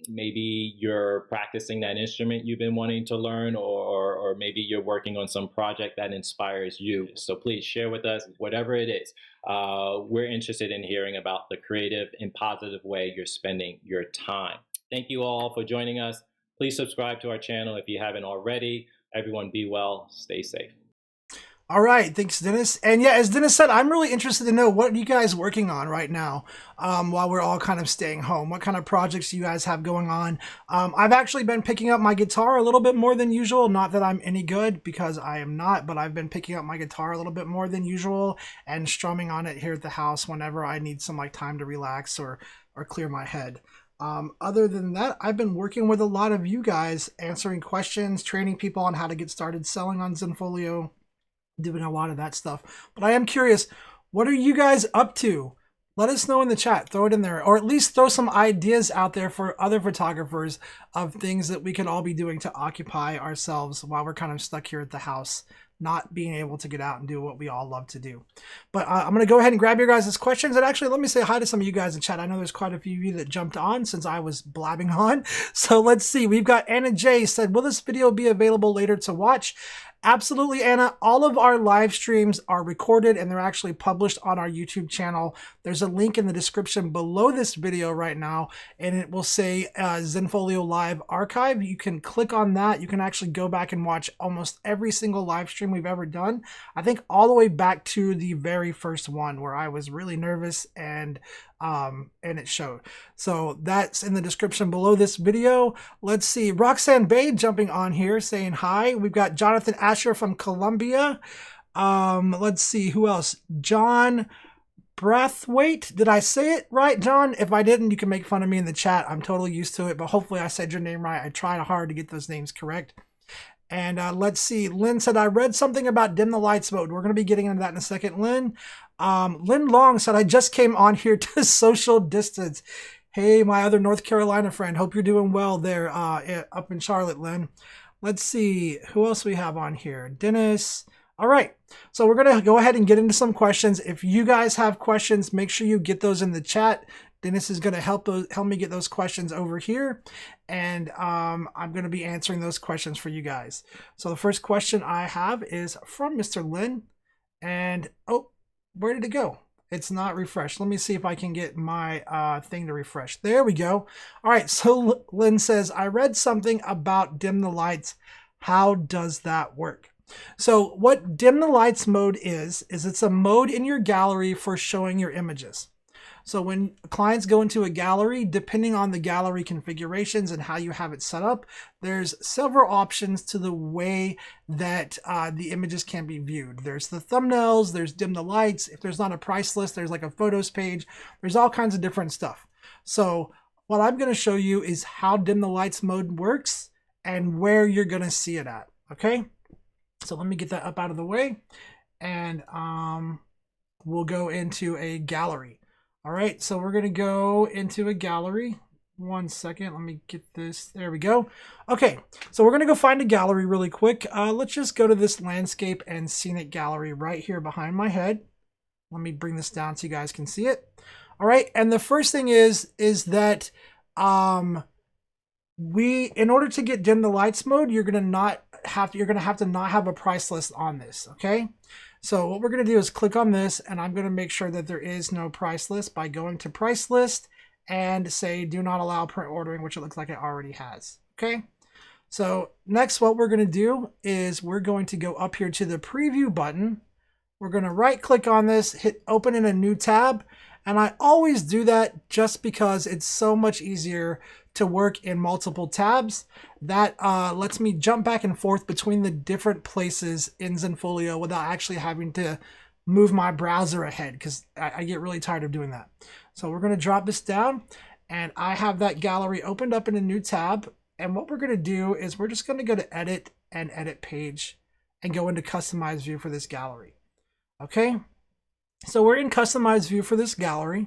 Maybe you're practicing that instrument you've been wanting to learn, or maybe you're working on some project that inspires you. So please share with us whatever it is. We're interested in hearing about the creative and positive way you're spending your time. Thank you all for joining us. Please subscribe to our channel if you haven't already. Everyone be well, stay safe. All right, thanks, Dennis. And yeah, as Dennis said, I'm really interested to know what are you guys working on right now while we're all kind of staying home. What kind of projects do you guys have going on? I've actually been picking up my guitar a little bit more than usual. Not that I'm any good, because I am not, but I've been picking up my guitar a little bit more than usual and strumming on it here at the house whenever I need some like time to relax or clear my head. Other than that, I've been working with a lot of you guys, answering questions, training people on how to get started selling on Zenfolio, doing a lot of that stuff. But I am curious, what are you guys up to? Let us know in the chat. Throw it in there, or at least throw some ideas out there for other photographers of things that we could all be doing to occupy ourselves while we're kind of stuck here at the house, not being able to get out and do what we all love to do. But I'm going to go ahead and grab your guys' questions. And actually, let me say hi to some of you guys in chat. I know there's quite a few of you that jumped on since I was blabbing on. So let's see. We've got Anna J said, will this video be available later to watch? Absolutely, Anna. All of our live streams are recorded and they're actually published on our YouTube channel. There's a link in the description below this video right now, and it will say Zenfolio Live Archive. You can click on that. You can actually go back and watch almost every single live stream we've ever done. I think all the way back to the very first one where I was really nervous and it showed. So that's in the description below this video. Let's see, Roxanne Bay jumping on here saying hi. We've got Jonathan Asher from Colombia. Let's see, who else? John Brathwaite. Did I say it right, John? If I didn't, you can make fun of me in the chat. I'm totally used to it, but hopefully I said your name right. I tried hard to get those names correct. And let's see, Lynn said, I read something about dim the lights mode. We're going to be getting into that in a second, Lynn. Lynn Long said, I just came on here to social distance. Hey, my other North Carolina friend. Hope you're doing well there up in Charlotte, Lynn. Let's see who else we have on here. Dennis. All right. So we're going to go ahead and get into some questions. If you guys have questions, make sure you get those in the chat. Dennis is going to help me get those questions over here. And I'm going to be answering those questions for you guys. So the first question I have is from Mr. Lynn. And, oh, where did it go? It's not refreshed. Let me see if I can get my thing to refresh. There we go. All right, so Lynn says, I read something about dim the lights. How does that work? So what dim the lights mode is it's a mode in your gallery for showing your images. So when clients go into a gallery, depending on the gallery configurations and how you have it set up, there's several options to the way that the images can be viewed. There's the thumbnails, there's dim the lights. If there's not a price list, there's like a photos page. There's all kinds of different stuff. So what I'm going to show you is how dim the lights mode works and where you're going to see it at. Okay. So let me get that up out of the way, and we'll go into a gallery. All right, so we're going to go into a gallery. 1 second, let me get this. There we go. Okay, so we're going to go find a gallery really quick. Let's just go to this landscape and scenic gallery right here behind my head. Let me bring this down so you guys can see it. All right, and the first thing is that in order to get dim the lights mode, you're going to have to not have a price list on this, okay? So what we're going to do is click on this, and I'm going to make sure that there is no price list by going to price list and say do not allow print ordering, which it looks like it already has. Okay. So next, what we're going to do is we're going to go up here to the preview button. We're going to right click on this, hit open in a new tab. And I always do that just because it's so much easier to work in multiple tabs. That lets me jump back and forth between the different places in Zenfolio without actually having to move my browser ahead, because I get really tired of doing that. So we're going to drop this down, and I have that gallery opened up in a new tab. And what we're going to do is we're just going to go to edit and edit page and go into customize view for this gallery. Okay. So we're in customized view for this gallery.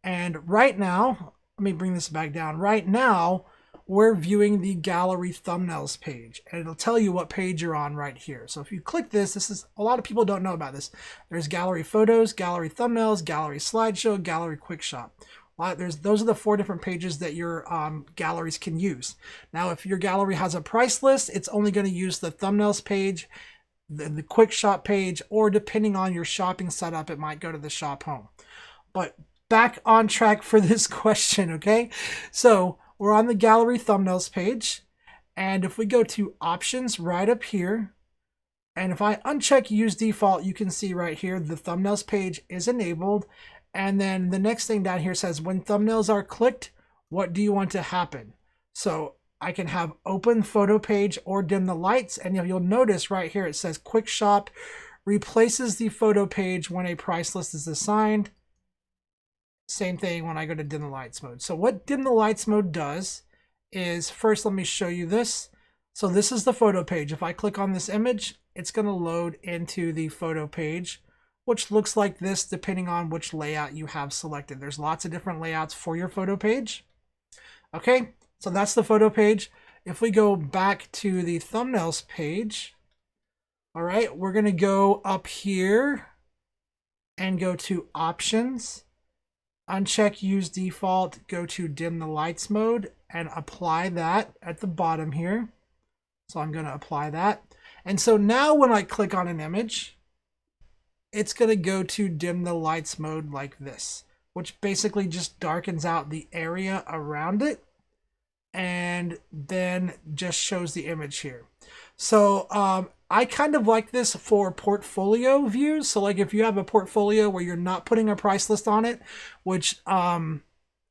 And right now, let me bring this back down. Right now, we're viewing the gallery thumbnails page, and it'll tell you what page you're on right here. So if you click this is, a lot of people don't know about this. There's gallery photos, gallery thumbnails, gallery slideshow, gallery quick shot. Those are the 4 different pages that your galleries can use. Now, if your gallery has a price list, it's only going to use the thumbnails page, the quick shot page, or depending on your shopping setup, it might go to the shop home. But back on track for this question, okay? So we're on the gallery thumbnails page, and if we go to options right up here, And if I uncheck use default, you can see right here, the thumbnails page is enabled. And then the next thing down here says, when thumbnails are clicked, what do you want to happen? So I can have open photo page or dim the lights. And you'll notice right here, it says quick shop replaces the photo page when a price list is assigned. Same thing when I go to dim the lights mode. So what dim the lights mode does is, first let me show you this. So this is the photo page. If I click on this image, it's going to load into the photo page, which looks like this depending on which layout you have selected. There's lots of different layouts for your photo page. Okay, so that's the photo page. If we go back to the thumbnails page, all right, we're going to go up here and go to options, uncheck use default, go to dim the lights mode, and apply that at the bottom here. So I'm going to apply that. And so now when I click on an image, it's going to go to dim the lights mode like this, which basically just darkens out the area around it and then just shows the image here. So I kind of like this for portfolio views. So like if you have a portfolio where you're not putting a price list on it, which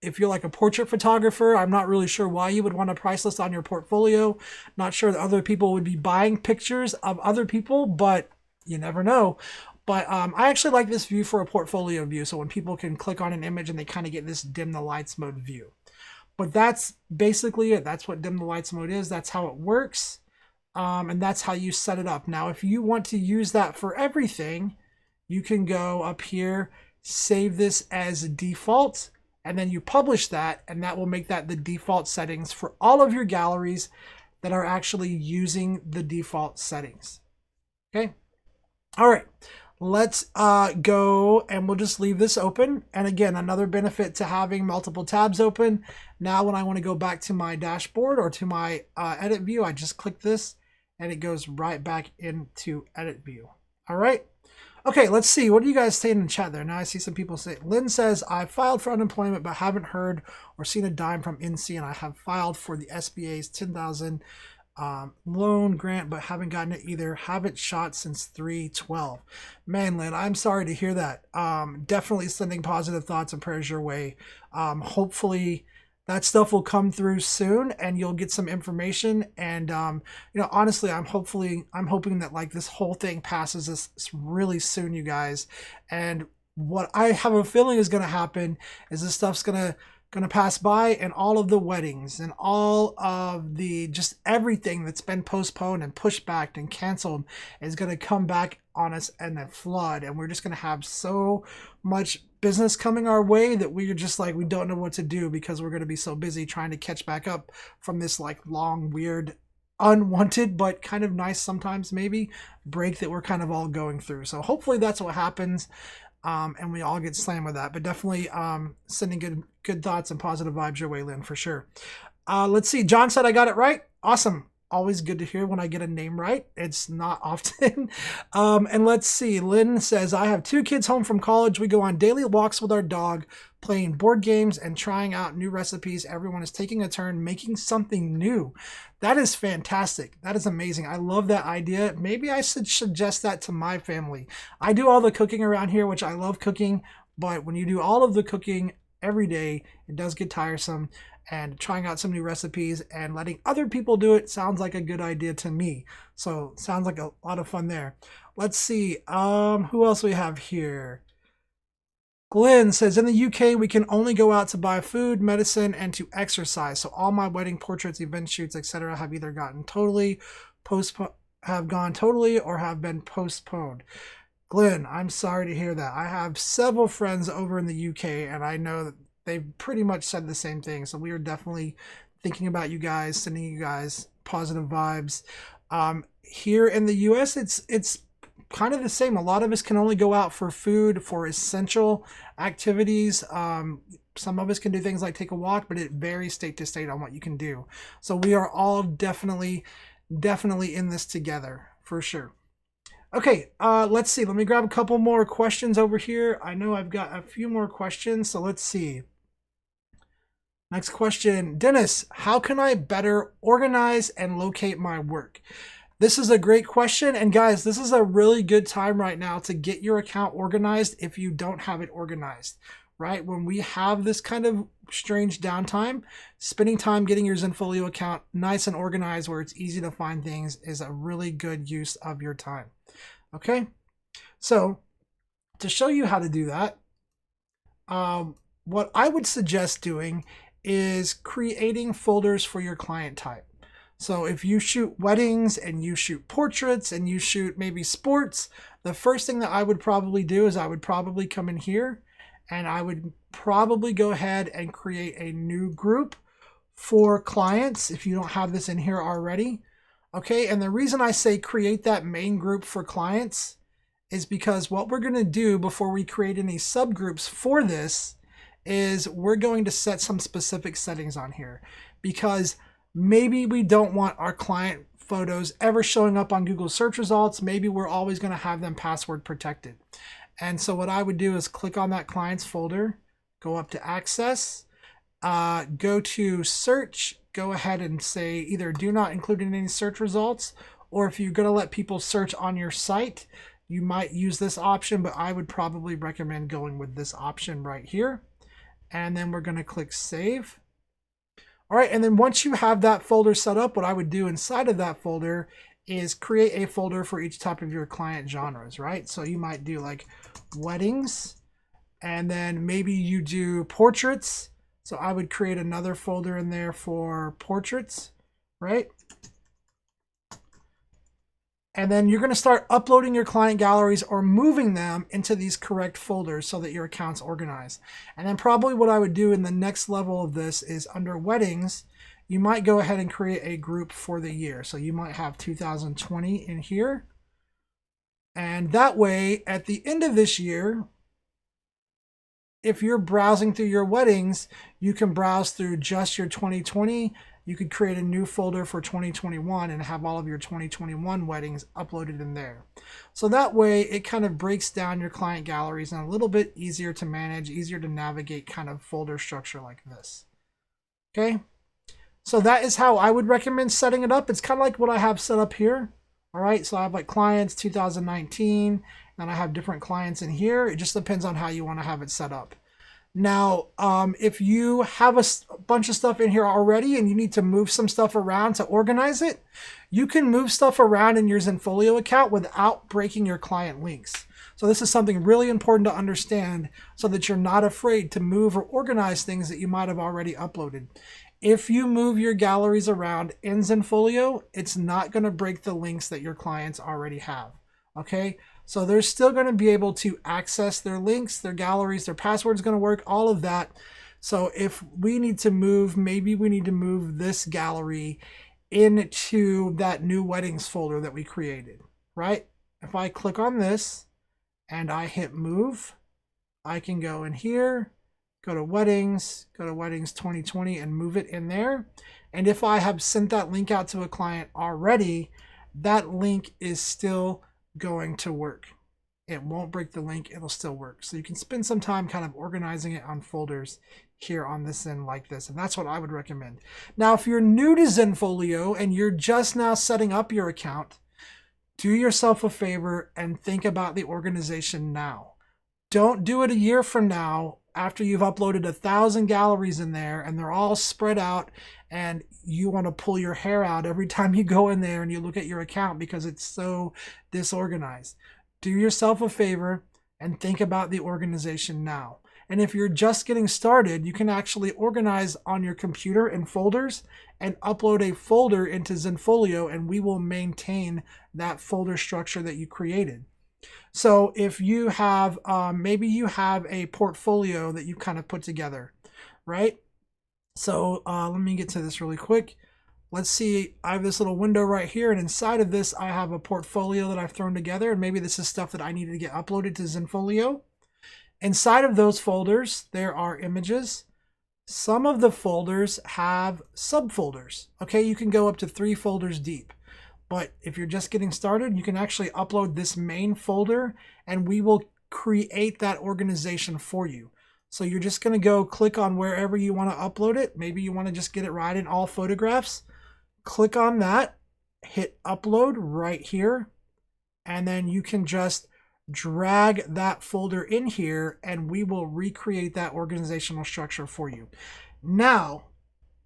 if you're like a portrait photographer, I'm not really sure why you would want a price list on your portfolio. Not sure that other people would be buying pictures of other people, but you never know. But I actually like this view for a portfolio view. So when people can click on an image and they kind of get this dim the lights mode view. But that's basically it. That's what dim the lights mode is. That's how it works. And that's how you set it up. Now, if you want to use that for everything, you can go up here, save this as default, and then you publish that, and that will make that the default settings for all of your galleries that are actually using the default settings. Okay. All right. Let's go, and we'll just leave this open. And again, another benefit to having multiple tabs open. Now, when I want to go back to my dashboard or to my edit view, I just click this and it goes right back into edit view. All right. Okay, let's see. What are you guys saying in the chat there? Now I see some people say, Lynn says, I filed for unemployment, but haven't heard or seen a dime from NC, and I have filed for the SBA's 10,000 loan grant, but haven't gotten it either. Haven't shot since 3/12. Man, Lynn, I'm sorry to hear that. Definitely sending positive thoughts and prayers your way. Hopefully that stuff will come through soon and you'll get some information. And you know, honestly, I'm hoping that like this whole thing passes this really soon, you guys. And what I have a feeling is going to happen is this stuff's going to pass by, and all of the weddings and all of the just everything that's been postponed and pushed back and canceled is going to come back on us and then flood, and we're just going to have so much business coming our way that we're just like, we don't know what to do because we're going to be so busy trying to catch back up from this like long, weird, unwanted but kind of nice sometimes maybe break that we're kind of all going through. So hopefully that's what happens. And we all get slammed with that, but definitely sending good thoughts and positive vibes your way, Lynn, for sure. Let's see. John said I got it right. Awesome. Always good to hear when I get a name right. It's not often. And let's see. Lynn says, I have 2 kids home from college. We go on daily walks with our dog, playing board games and trying out new recipes. Everyone is taking a turn making something new. That is fantastic. That is amazing. I love that idea. Maybe I should suggest that to my family. I do all the cooking around here, which I love cooking, but when you do all of the cooking every day, it does get tiresome. And trying out some new recipes and letting other people do it sounds like a good idea to me. So sounds like a lot of fun there. Let's see. Who else we have here? Glenn says, in the UK, we can only go out to buy food, medicine, and to exercise. So all my wedding portraits, event shoots, etc., have either gone totally or have been postponed. Glenn, I'm sorry to hear that. I have several friends over in the UK, and I know that they've pretty much said the same thing. So we are definitely thinking about you guys, sending you guys positive vibes. Here in the US, it's kind of the same. A lot of us can only go out for food, for essential activities. Some of us can do things like take a walk, but it varies state to state on what you can do. So we are all definitely in this together for sure. Okay, let's see. Let me grab a couple more questions over here. I know I've got a few more questions, so let's see. Next question. Dennis, how can I better organize and locate my work? This is a great question. And guys, this is a really good time right now to get your account organized if you don't have it organized, right? When we have this kind of strange downtime, spending time getting your Zenfolio account nice and organized where it's easy to find things is a really good use of your time. Okay, so to show you how to do that, what I would suggest doing is creating folders for your client type. So if you shoot weddings and you shoot portraits and you shoot maybe sports, the first thing that I would probably do is I would probably come in here and I would probably go ahead and create a new group for clients if you don't have this in here already. Okay, and the reason I say create that main group for clients is because what we're going to do before we create any subgroups for this is we're going to set some specific settings on here, because maybe we don't want our client photos ever showing up on Google search results. Maybe we're always going to have them password protected. And so what I would do is click on that clients folder, go up to access, go to search, go ahead and say either do not include in any search results, or if you're going to let people search on your site, you might use this option, but I would probably recommend going with this option right here. And then we're going to click save. All right, and then once you have that folder set up, what I would do inside of that folder is create a folder for each type of your client genres, right? So you might do like weddings, and then maybe you do portraits. So I would create another folder in there for portraits, right? And then you're going to start uploading your client galleries or moving them into these correct folders so that your account's organized. And then probably what I would do in the next level of this is under weddings, you might go ahead and create a group for the year. So you might have 2020 in here. And that way, at the end of this year, if you're browsing through your weddings, you can browse through just your 2020. You could create a new folder for 2021 and have all of your 2021 weddings uploaded in there. So that way it kind of breaks down your client galleries and a little bit easier to manage, easier to navigate kind of folder structure like this. Okay, so that is how I would recommend setting it up. It's kind of like what I have set up here. All right, so I have like clients 2019, and I have different clients in here. It just depends on how you want to have it set up. Now, if you have a bunch of stuff in here already and you need to move some stuff around to organize it, you can move stuff around in your Zenfolio account without breaking your client links. So this is something really important to understand so that you're not afraid to move or organize things that you might have already uploaded. If you move your galleries around in Zenfolio, it's not going to break the links that your clients already have. Okay, so they're still going to be able to access their links, their galleries, their password's going to work, all of that. So if we need to move, maybe we need to move this gallery into that new weddings folder that we created, right? If I click on this and I hit move, I can go in here, go to weddings 2020 and move it in there. And if I have sent that link out to a client already, that link is still going to work. It won't break the link, it'll still work. So you can spend some time kind of organizing it on folders here on this end like this, and that's what I would recommend. Now, if you're new to Zenfolio and you're just now setting up your account, do yourself a favor and think about the organization now. Don't do it a year from now after you've uploaded 1,000 galleries in there and they're all spread out and you want to pull your hair out every time you go in there and you look at your account because it's so disorganized. Do yourself a favor and think about the organization now. And if you're just getting started, you can actually organize on your computer in folders and upload a folder into Zenfolio, and we will maintain that folder structure that you created. So if you have, maybe you have a portfolio that you kind of put together, right? So let me get to this really quick. Let's see, I have this little window right here, and inside of this, I have a portfolio that I've thrown together, and maybe this is stuff that I needed to get uploaded to Zenfolio. Inside of those folders, there are images. Some of the folders have subfolders. Okay, you can go up to 3 folders deep. But if you're just getting started, you can actually upload this main folder and we will create that organization for you. So you're just going to go click on wherever you want to upload it. Maybe you want to just get it right in all photographs. Click on that hit upload right here, and then you can just drag that folder in here and we will recreate that organizational structure for you. Now,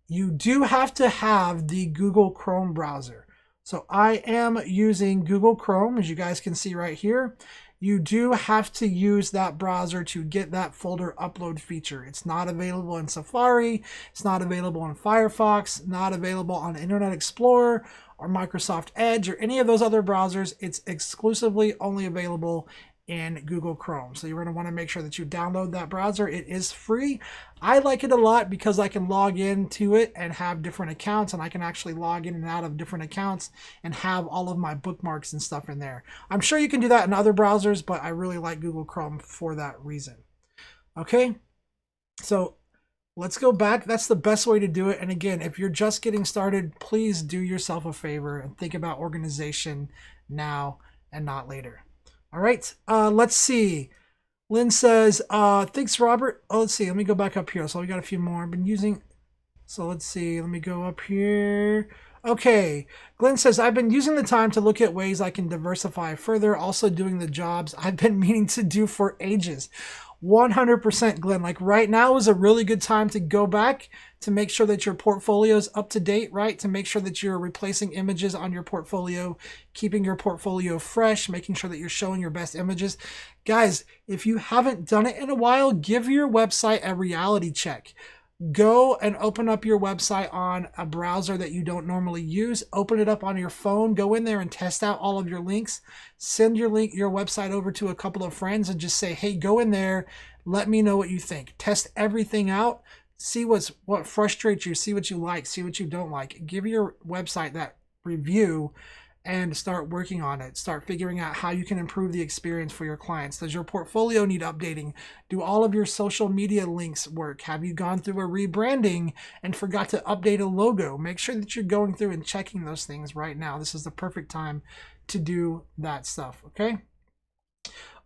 you do have to have the Google Chrome browser. So I am using Google Chrome, as you guys can see right here. You do have to use that browser to get that folder upload feature. It's not available in Safari, it's not available in Firefox, not available on Internet Explorer or Microsoft Edge or any of those other browsers. It's exclusively only available in Google Chrome. So you're going to want to make sure that you download that browser. It is free. I like it a lot because I can log into it and have different accounts, and I can actually log in and out of different accounts and have all of my bookmarks and stuff in there. I'm sure you can do that in other browsers, but I really like Google Chrome for that reason. Okay, so let's go back. That's the best way to do it. And again, if you're just getting started, please do yourself a favor and think about organization now and not later. All right, let's see. Lynn says, thanks, Robert. Oh, let's see. Let me go back up here. So we got a few more. I've been using. So let's see. Let me go up here. Okay. Glenn says, I've been using the time to look at ways I can diversify further, also doing the jobs I've been meaning to do for ages. 100%, Glenn. Like right now is a really good time to go back to make sure that your portfolio is up to date, right? To make sure that you're replacing images on your portfolio, keeping your portfolio fresh, making sure that you're showing your best images. Guys, if you haven't done it in a while, give your website a reality check. Go and open up your website on a browser that you don't normally use. Open it up on your phone. Go in there and test out all of your links. Send your website over to a couple of friends and just say, hey, go in there. Let me know what you think. Test everything out. See what frustrates you. See what you like. See what you don't like. Give your website that review and start working on it. Start figuring out how you can improve the experience for your clients. Does your portfolio need updating? Do all of your social media links work? Have you gone through a rebranding and forgot to update a logo? Make sure that you're going through and checking those things right now. This is the perfect time to do that stuff, okay?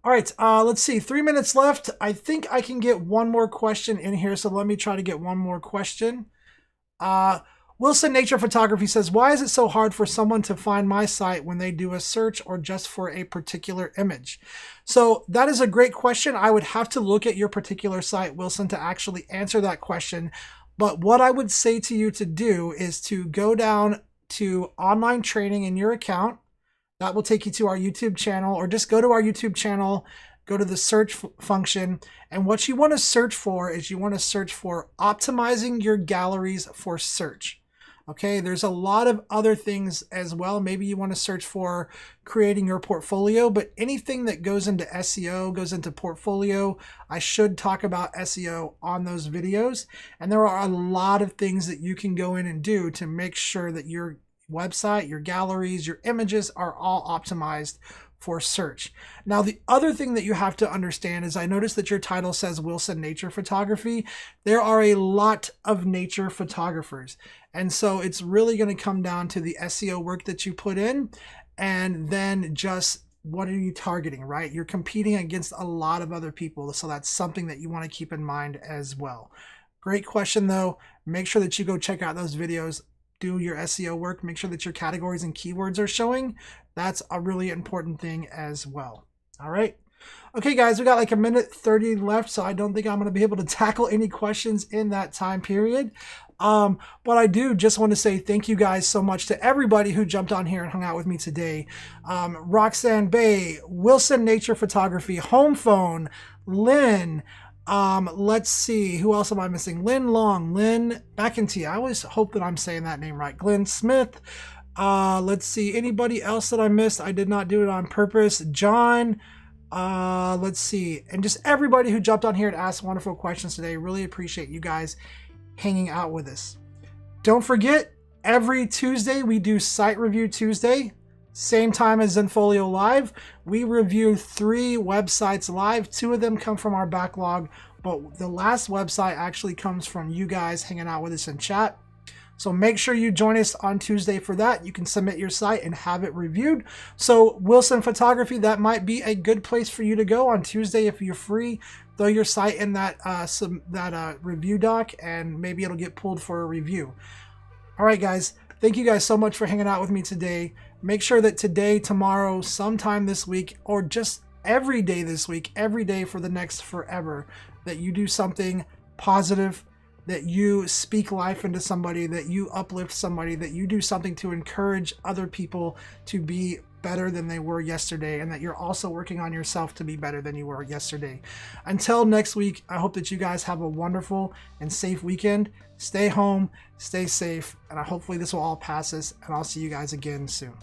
All right, let's see, 3 minutes left. I think I can get one more question in here, so let me try to get one more question. Wilson Nature Photography says, why is it so hard for someone to find my site when they do a search or just for a particular image? So that is a great question. I would have to look at your particular site, Wilson, to actually answer that question. But what I would say to you to do is to go down to online training in your account. That will take you to our YouTube channel, or just go to our YouTube channel, go to the search function. And what you want to search for is you want to search for optimizing your galleries for search. Okay, there's a lot of other things as well. Maybe you want to search for creating your portfolio, but anything that goes into SEO, goes into portfolio. I should talk about SEO on those videos. And there are a lot of things that you can go in and do to make sure that your website, your galleries, your images are all optimized for search. Now, the other thing that you have to understand is I noticed that your title says Wilson Nature Photography. There are a lot of nature photographers. And so it's really going to come down to the SEO work that you put in, and then just what are you targeting, right? You're competing against a lot of other people. So that's something that you want to keep in mind as well. Great question though. Make sure that you go check out those videos. Do your SEO work, make sure that your categories and keywords are showing. That's a really important thing as well. All right. Okay, guys, we got like 1:30 left, so I don't think I'm going to be able to tackle any questions in that time period. But I do just want to say thank you guys so much to everybody who jumped on here and hung out with me today. Roxanne Bay, Wilson Nature Photography, Home Phone, Lynn, let's see, who else am I missing? Lynn Long, Lynn McEntee. I always hope that I'm saying that name right. Glenn Smith. Let's see, anybody else that I missed? I did not do it on purpose. John. Let's see, and just everybody who jumped on here and asked wonderful questions today. Really appreciate you guys hanging out with us. Don't forget, every Tuesday we do Site Review Tuesday. Same time as Zenfolio Live. We review 3 websites live. 2 of them come from our backlog, but the last website actually comes from you guys hanging out with us in chat. So make sure you join us on Tuesday for that. You can submit your site and have it reviewed. So Wilson Photography, that might be a good place for you to go on Tuesday if you're free. Throw your site in that review doc, and maybe it'll get pulled for a review. All right, guys. Thank you guys so much for hanging out with me today. Make sure that today, tomorrow, sometime this week, or just every day this week, every day for the next forever, that you do something positive, that you speak life into somebody, that you uplift somebody, that you do something to encourage other people to be better than they were yesterday, and that you're also working on yourself to be better than you were yesterday. Until next week, I hope that you guys have a wonderful and safe weekend. Stay home, stay safe, and hopefully this will all pass us, and I'll see you guys again soon.